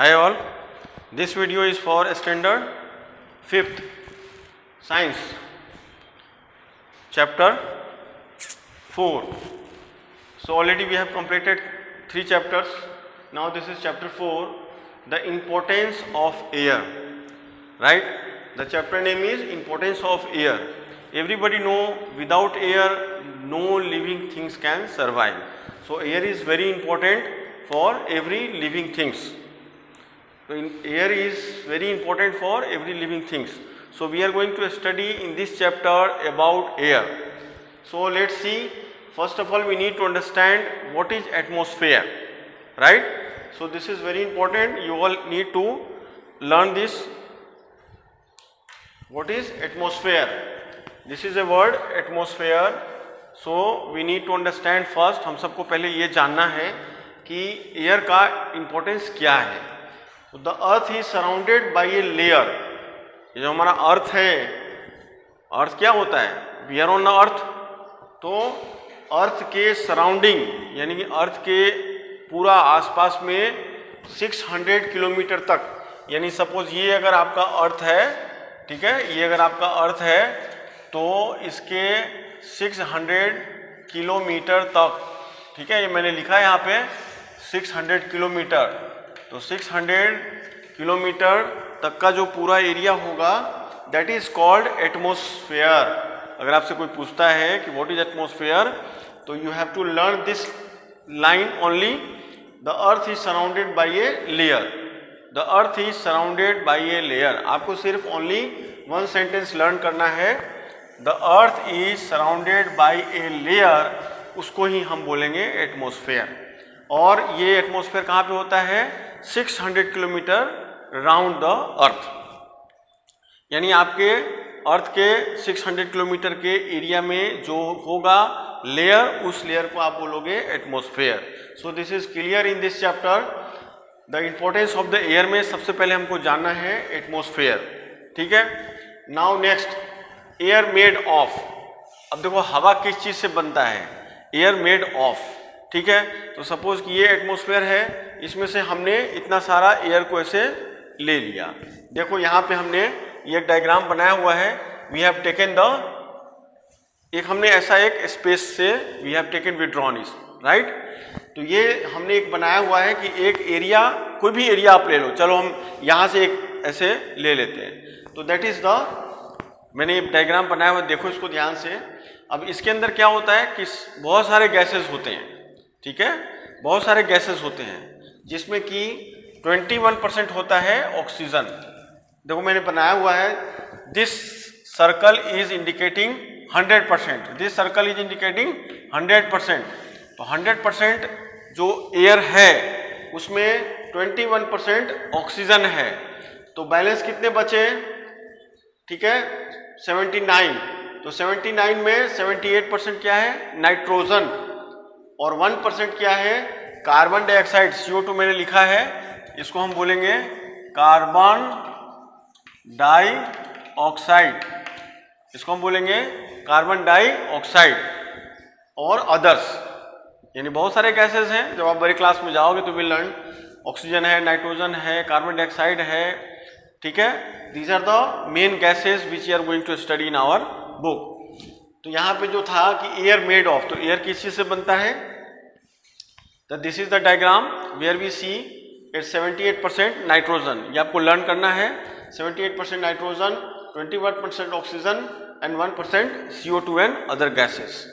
Hi all, this video is for standard 5th science chapter 4. So already we have completed 3 chapters. Now this is chapter 4, the importance of air, right? The chapter name is importance of air. Everybody know without air no living things can survive. So air is very important for every living things. So air is very important for every living things. So we are going to study in this chapter about air. So let's see. First of all, we need to understand what is atmosphere, right? So this is very important. You all need to learn this. What is atmosphere? This is a word, atmosphere. So we need to understand first. हम सबको पहले ये जानना है कि air का importance क्या है. The earth is surrounded by a layer. ये जो हमारा अर्थ है, अर्थ क्या होता है? We are on the earth. तो अर्थ के सराउंडिंग यानी कि अर्थ के पूरा आसपास में 600 किलोमीटर तक, यानी सपोज ये अगर आपका अर्थ है, ठीक है, ये अगर आपका अर्थ है तो इसके 600 किलोमीटर तक, ठीक है, ये मैंने लिखा है यहाँ पे 600 किलोमीटर. तो 600 किलोमीटर तक का जो पूरा एरिया होगा दैट इज कॉल्ड एटमॉस्फेयर. अगर आपसे कोई पूछता है कि व्हाट इज एटमॉस्फेयर, तो you have to learn this line only. The earth is surrounded by a layer. The earth is surrounded by a layer. आपको सिर्फ ओनली वन सेंटेंस लर्न करना है. The earth is surrounded by a layer. उसको ही हम बोलेंगे atmosphere. और ये एटमॉस्फेयर कहाँ पे होता है? 600 किलोमीटर राउंड द अर्थ. यानी आपके अर्थ के 600 किलोमीटर के एरिया में जो होगा लेयर, उस लेयर को आप बोलोगे atmosphere. So this is clear in this chapter. The importance of the air में सबसे पहले हमको जानना है एटमॉस्फेयर, ठीक है. Now next, air made of. अब देखो हवा किस चीज से बनता है? एयर मेड ऑफ, ठीक है. तो सपोज कि ये एटमॉस्फेयर है, इसमें से हमने इतना सारा एयर को ऐसे ले लिया. देखो यहाँ पे हमने ये एक डायग्राम बनाया हुआ है. वी हैव टेकन द, एक हमने ऐसा एक स्पेस से we have taken withdrawn is, right. तो ये हमने एक बनाया हुआ है कि एक एरिया, कोई भी एरिया आप ले लो. चलो हम यहाँ से एक ऐसे ले लेते हैं. तो दैट इज द, मैंने एक डायग्राम बनाया हुआ, देखो इसको ध्यान से. अब इसके अंदर क्या होता है कि बहुत सारे गैसेस होते हैं, ठीक है, बहुत सारे गैसेस होते हैं, जिसमें कि 21% होता है ऑक्सीजन. देखो मैंने बनाया हुआ है, this circle is indicating 100%. This circle is indicating 100%. तो 100% जो एयर है उसमें 21% ऑक्सीजन है. तो बैलेंस कितने बचे? ठीक है, 79. तो 79 में 78% क्या है? नाइट्रोजन. और 1% क्या है? Carbon dioxide. CO2 मैंने लिखा है, इसको हम बोलेंगे कार्बन डाइऑक्साइड. इसको हम बोलेंगे कार्बन डाइऑक्साइड. और अदर्स, यानी बहुत सारे गैसेस हैं. जब आप बड़ी क्लास में जाओगे तो विल लर्न. ऑक्सीजन है, नाइट्रोजन है, कार्बन डाइऑक्साइड है, ठीक है. These are the main gases which you are going to study in our book. तो यहाँ पे जो था कि एयर मेड ऑफ, तो एयर किस चीज से बनता है? तो this is the diagram where we see it 78% nitrogen. ये आपको लर्न करना है. 78% nitrogen, 21% oxygen and 1% CO2 and other gases.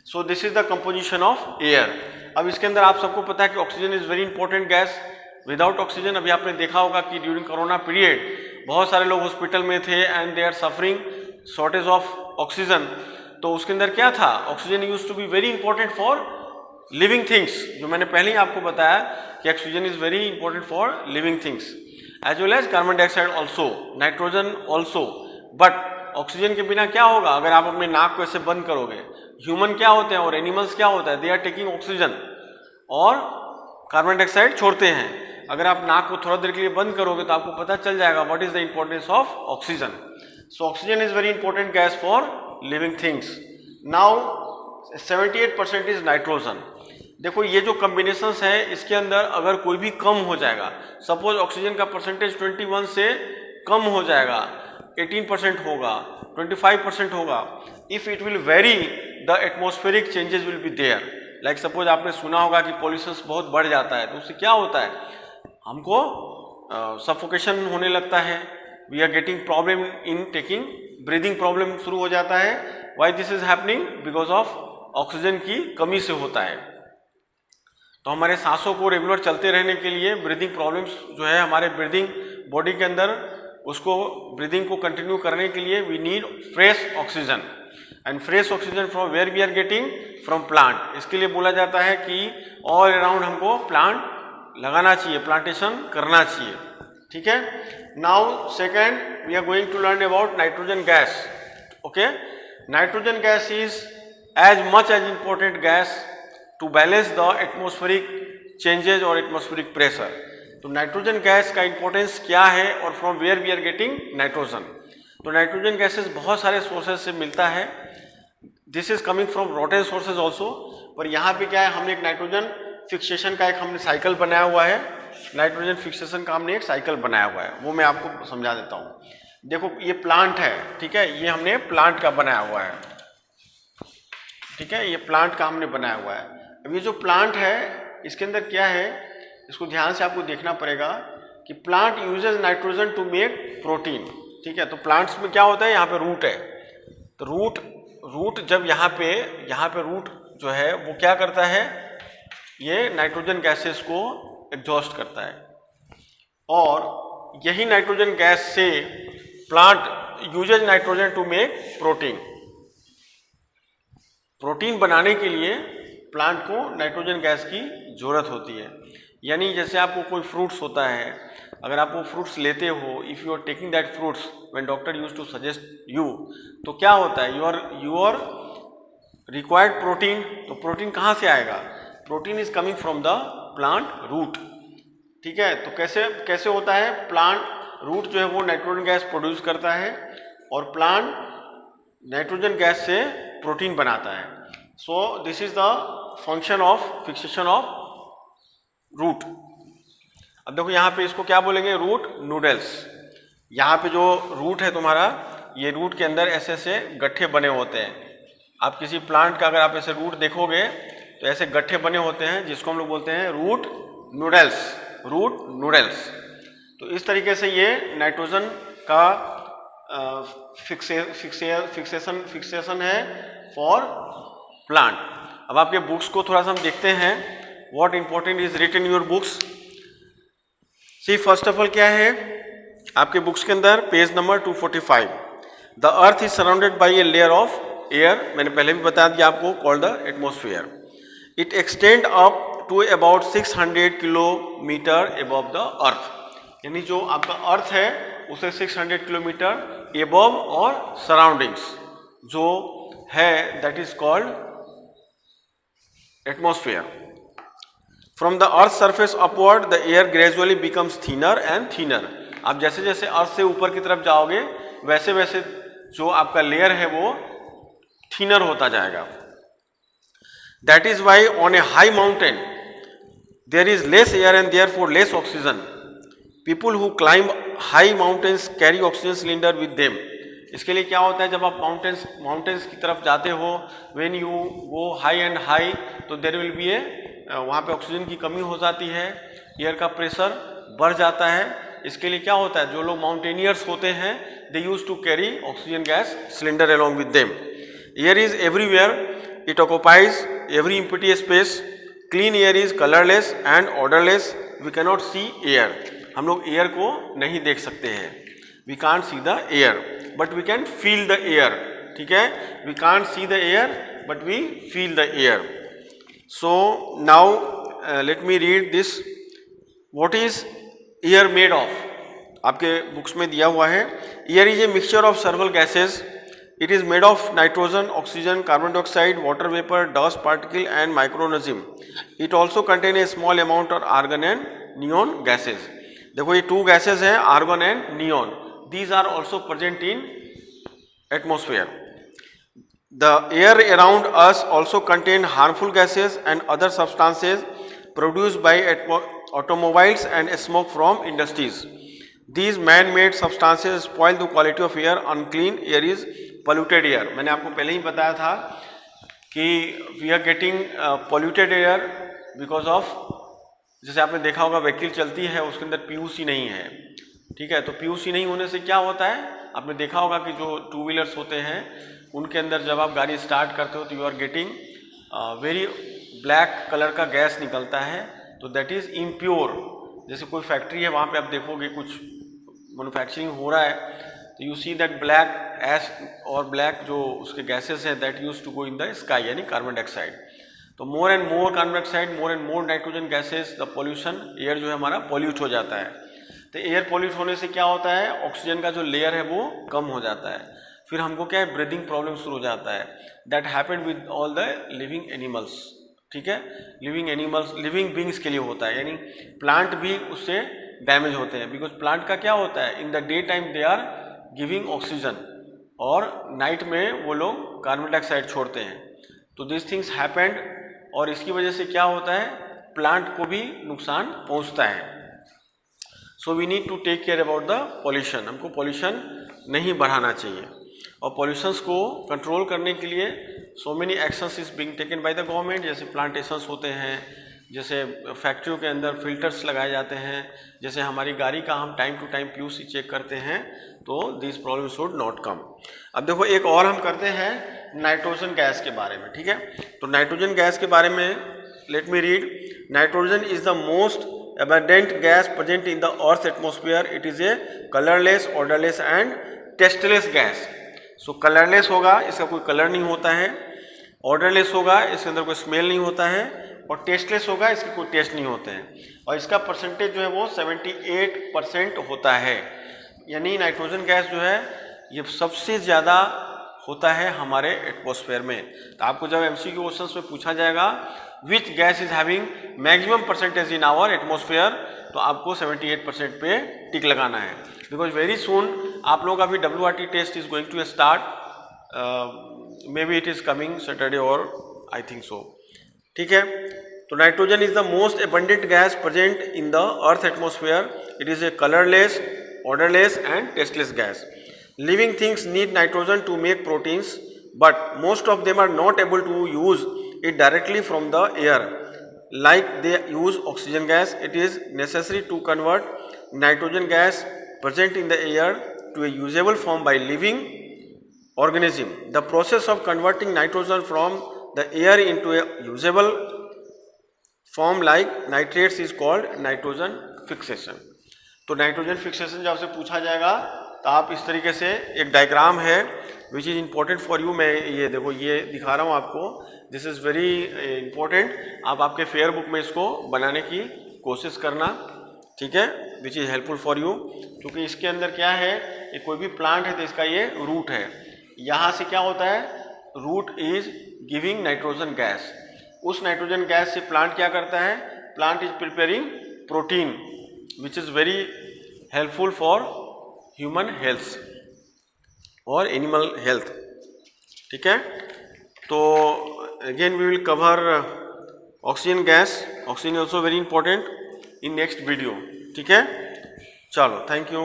So this is the composition of air. अब इसके अंदर आप सबको पता है कि oxygen is very important gas. Without oxygen, अभी आपने देखा होगा कि ड्यूरिंग कोरोना पीरियड बहुत सारे लोग हॉस्पिटल में थे and they are suffering shortage of oxygen. तो उसके अंदर क्या था? Oxygen use to be very important for living things. जो मैंने पहले ही आपको बताया कि oxygen is very important for living things, as well as carbon dioxide also, nitrogen also. But oxygen के बिना क्या होगा? अगर आप अपने नाक को ऐसे बंद करोगे, ह्यूमन क्या होते हैं और एनिमल्स क्या होता है? दे आर टेकिंग ऑक्सीजन और कार्बन डाइऑक्साइड छोड़ते हैं. अगर आप नाक को थोड़ा देर के लिए बंद करोगे तो आपको पता चल जाएगा what is the importance of oxygen. So oxygen is very important gas for living things. Now 78% is nitrogen. देखो ये जो कॉम्बिनेशंस है इसके अंदर अगर कोई भी कम हो जाएगा, सपोज ऑक्सीजन का परसेंटेज 21 से कम हो जाएगा, 18% होगा, 25% होगा, if it will very the atmospheric changes will be there. Like suppose आपने सुना होगा कि पॉल्यूशन बहुत बढ़ जाता है तो उससे क्या होता है, हमको सफोकेशन होने लगता है, we are getting problem in taking, breathing problem शुरू हो जाता है। Why this is happening? Because of oxygen की कमी से होता है। तो हमारे सांसों को रेगुलर चलते रहने के लिए ब्रीदिंग प्रॉब्लम्स जो है हमारे ब्रीदिंग बॉडी के अंदर, उसको ब्रीदिंग को कंटिन्यू करने के लिए we need fresh oxygen, and fresh oxygen from where we are getting? From plant. इसके लिए बोला जाता है कि ऑल अराउंड हमको प्लांट लगाना चाहिए, प्लांटेशन करना चाहिए, ठीक है। Now second we are going to learn about nitrogen gas. Okay, nitrogen gas is as much as important gas to balance the atmospheric changes और एटमॉस्फेरिक प्रेशर। तो नाइट्रोजन गैस का इंपॉर्टेंस क्या है और from where we are getting nitrogen? तो nitrogen gases बहुत सारे sources से मिलता है, this is coming from rotten sources also. पर यहाँ पे क्या है, हमने एक नाइट्रोजन फिक्सेशन का एक हमने साइकिल बनाया हुआ है, नाइट्रोजन फिक्सेशन का हमने एक साइकिल बनाया हुआ है, वो मैं आपको समझा देता हूँ। देखो ये प्लांट है, ठीक है, ये हमने प्लांट का बनाया हुआ है, ठीक है, ये प्लांट का हमने बनाया हुआ है। अब ये जो प्लांट है इसके अंदर क्या है, इसको ध्यान से आपको देखना पड़ेगा कि plant uses nitrogen to make protein, ठीक है। तो प्लांट्स में क्या होता है, यहाँ पे रूट है, तो रूट जब यहाँ पे रूट जो है वो क्या करता है, ये नाइट्रोजन गैसेस को एग्जॉस्ट करता है, और यही नाइट्रोजन गैस से plant uses nitrogen to make protein. Protein बनाने के लिए प्लांट को नाइट्रोजन गैस की जरूरत होती है। यानी जैसे आपको कोई फ्रूट्स होता है, अगर आप वो फ्रूट्स लेते हो, if you are taking that fruits when doctor use to suggest you, तो क्या होता है, यू आर रिक्वायर्ड प्रोटीन। तो प्रोटीन कहाँ से आएगा? Protein is coming from the plant root, ठीक है। तो कैसे होता है, प्लांट रूट जो है वो नाइट्रोजन गैस प्रोड्यूस करता है और प्लांट नाइट्रोजन गैस से प्रोटीन बनाता है। So this is the function of fixation of root. अब देखो यहाँ पे इसको क्या बोलेंगे, रूट नूडल्स। यहाँ पे जो रूट है तुम्हारा, ये रूट के अंदर ऐसे ऐसे गट्ठे बने होते हैं। आप किसी प्लांट का अगर आप ऐसे रूट देखोगे तो ऐसे गट्ठे बने होते हैं, जिसको हम लोग बोलते हैं रूट नूडल्स। तो इस तरीके से ये नाइट्रोजन का फिक्सेशन है फॉर प्लांट। अब आपके बुक्स को थोड़ा सा हम देखते हैं, what important is written in your books. See first of all क्या है आपके बुक्स के अंदर, page number 245, the earth is surrounded by a layer of air. मैंने पहले भी बता दिया आपको, called the atmosphere. It extend up to about 600 kilometre above the earth. यानी जो आपका अर्थ है उसे 600 किलोमीटर एबव और सराउंडिंग्स जो है, that is called atmosphere. From the earth surface upward the air gradually becomes thinner and thinner. आप जैसे जैसे अर्थ से ऊपर की तरफ जाओगे वैसे वैसे जो आपका लेयर है वो थिनर होता जाएगा। That is why on a high mountain there is less air and therefore less oxygen. People who climb high mountains carry oxygen cylinder with them. इसके लिए क्या होता है, जब आप माउंटेन्स की तरफ जाते हो, when you go high and high, तो देयर विल बी वहाँ पे ऑक्सीजन की कमी हो जाती है, एयर का प्रेशर बढ़ जाता है। इसके लिए क्या होता है, जो लोग माउंटेनियर्स होते हैं they use to carry oxygen gas cylinder along with them. Air is everywhere, it occupies every empty space. Clean air is colourless and orderless. We can not see air. हम लोग एयर को नहीं देख सकते हैं, we can't see the air but we can feel the air, ठीक है। We can't see the air but we feel the air. So now let me read this, what is air made of. आपके books में दिया हुआ है, air is a mixture of several gases. It is made of nitrogen, oxygen, carbon dioxide, water vapour, dust particle and microorganism. It also contain a small amount of argon and neon gases. देखो ये 2 gases हैं, argon and neon, these are also present in atmosphere. The air around us also contain harmful gases and other substances produced by automobiles and smoke from industries. These man-made substances spoil the quality of air. Unclean air is polluted air. मैंने आपको पहले ही बताया था कि we are getting polluted air because of, जैसे आपने देखा होगा व्हीकल चलती है उसके अंदर PUC नहीं है, ठीक है। तो PUC नहीं होने से क्या होता है, आपने देखा होगा कि जो टू व्हीलर्स होते हैं उनके अंदर जब आप गाड़ी स्टार्ट करते हो तो you are getting very black colour का गैस निकलता है, तो दैट इज़ इम्प्योर। जैसे कोई फैक्ट्री है वहाँ पे आप देखोगे कुछ मैन्युफैक्चरिंग हो रहा है तो you see that black ash और ब्लैक जो उसके गैसेस हैं that use to go in the sky, यानी कार्बन डाइऑक्साइड। तो more and more carbon dioxide, more and more nitrogen gases, the pollution, air जो है हमारा पॉल्यूट हो जाता है। तो एयर पॉल्यूट होने से क्या होता है, ऑक्सीजन का जो लेयर है वो कम हो जाता है, फिर हमको क्या है ब्रीदिंग प्रॉब्लम शुरू हो जाता है। That happened with all the living animals, ठीक है। लिविंग एनिमल्स, लिविंग बींग्स के लिए होता है, यानी प्लांट भी उससे डैमेज होते हैं। बिकॉज प्लांट का क्या होता है, in the day time they are giving oxygen और नाइट में वो लोग कार्बन डाइऑक्साइड छोड़ते हैं। तो दिस थिंग्स हैपेंड, और इसकी वजह से क्या होता है, प्लांट को भी नुकसान पहुंचता है। So we need to take care about the pollution. हमको पॉल्यूशन नहीं बढ़ाना चाहिए, और पॉल्यूशंस को कंट्रोल करने के लिए so many actions is being taken by the government. जैसे प्लांटेशंस होते हैं, जैसे फैक्ट्रियों के अंदर फिल्टर्स लगाए जाते हैं, जैसे हमारी गाड़ी का हम time to time PUC check करते हैं, तो this problem should not come. अब देखो एक और हम करते हैं नाइट्रोजन गैस के बारे में, ठीक है। तो नाइट्रोजन गैस के बारे में late me read. Nitrogen is the most abundant gas present in the earth's atmosphere. It is a colorless, odorless and tasteless gas. So colorless होगा, इसका कोई कलर नहीं होता है, odorless होगा, इसके अंदर कोई स्मेल नहीं होता है, और tasteless होगा, इसके कोई टेस्ट नहीं होते हैं, और इसका परसेंटेज जो है वो 78% होता है। यानी नाइट्रोजन गैस जो है ये सबसे ज़्यादा होता है हमारे एटमॉस्फेयर में। तो आपको जब MCQ क्वेश्चंस में पूछा जाएगा which gas is having maximum percentage in our atmosphere, तो आपको 78% पे टिक लगाना है। बिकॉज वेरी सून आप लोगों का भी WRT test is going to start, maybe it is coming Saturday और आई थिंक सो, ठीक है। तो nitrogen is the most abundant gas present in the earth atmosphere. It is a colourless, odorless and tasteless gas. Living things need nitrogen to make proteins, but most of them are not able to use it directly from the air like they use oxygen gas. It is necessary to convert nitrogen gas present in the air to a usable form by living organism. The process of converting nitrogen from the air into a usable form like nitrates is called nitrogen fixation. तो nitrogen fixation जब आपसे पूछा जाएगा तो आप इस तरीके से, एक डायग्राम है which is important for you, मैं ये देखो ये दिखा रहा हूँ आपको, दिस इज़ वेरी इम्पोर्टेंट। आप आपके फेयर बुक में इसको बनाने की कोशिश करना, ठीक है, which is helpful for you. क्योंकि इसके अंदर क्या है, ये कोई भी प्लांट है तो इसका ये रूट है, यहाँ से क्या होता है, root is giving nitrogen gas. उस नाइट्रोजन गैस से प्लांट क्या करता है, plant is preparing protein which is very helpful for human health और animal health, ठीक है। तो again we will cover oxygen gas. Oxygen also very important in next video, ठीक है। चलो, thank you.